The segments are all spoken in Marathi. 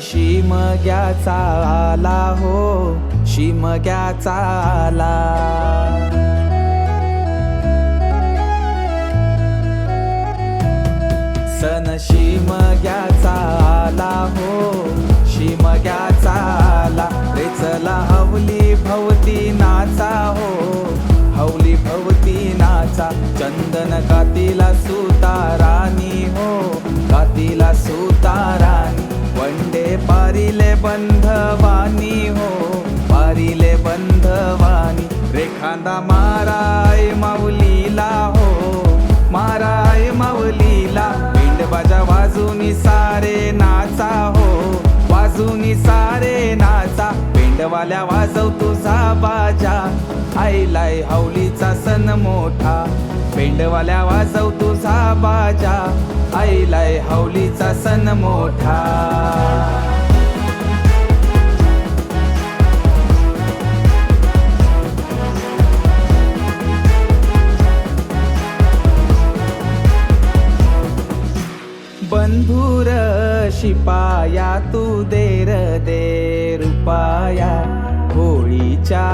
शिमग्याचा आला हो, शिमग्याचा आला. सण शिमग्याचा आला हो, शिमग्याचा आला. रे चला हवली भवती नाचा हो, हवली भवती नाचा. चंदन कातीला सुतारानी हो, कातीला सुतारानी. वंडे पारिले बंधवानी हो, पारिले बंधवानी. रेखांदा माराय माऊलीला हो, माराय माऊलीला. पिंडबाजा वाजूनी सारे नाचा हो, वाजूनी सारे नाचा. पिंडवाल्या वाजव तुझा बाजा, आईलाय हवलीचा सण मोठा. पिंडवाल्या वाजव तुझा बाजा, आईलाय हवलीचा सण मोठा. बंधुर शिपाया तू देर दे रुपाया. होळीच्या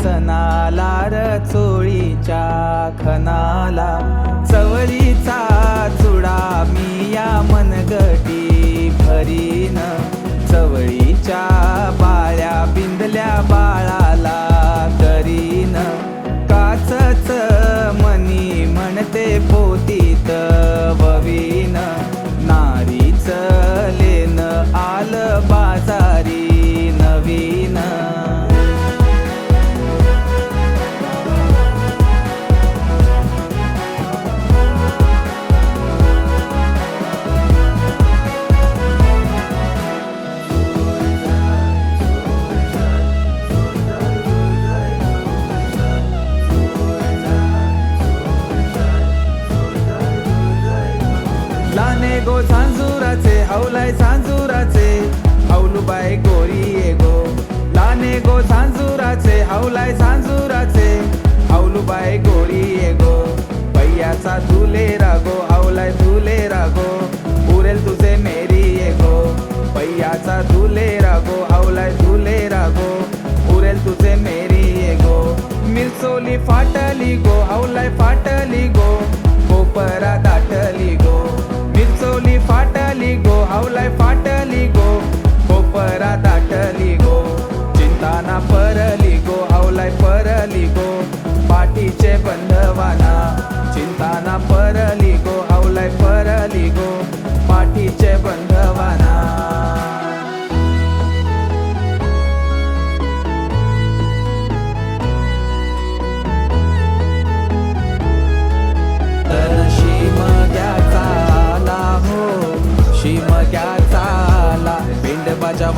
सणाला र चोळीच्या खनाला. चवळीचा चुडा मी या मनगटी भरीन. चवळीच्या बाळ्या बिंदल्या बाळाला करीन. काचच मनी म्हणते पोतीत ववीन. नारीच लेन आल बाजारी नवीन. लाने गो झांजुराचे हवलाय झांजुराचे. हवलूबाई गोरी ये गो. लाने गो झांजुराचे हवलाय झांजुराचे. हवलूबाई गोरी ये गो. पैयाचा धुले रागो, हवलाय धुले रागो. उरेल तुझे मेरी ये गो. पैयाचा धुले रागो, हवलाय धुले रागो. उरेल तुझे मेरी ये गो. मिरचोली फाटली गो, हवलाय फाटली गो. कोपरा दाटली गो. मिरचोली फाटली गो, हवलाय फाटली गो. कोपरा दाटली गो. चिंताना परली गो, हवलाय परली गो. पाठीचे बंधवाना. चिंताना परली गो, हवलाय परली गो. पाठीचे बंधवाना. शिमग्याचा आला, पिंडबाजा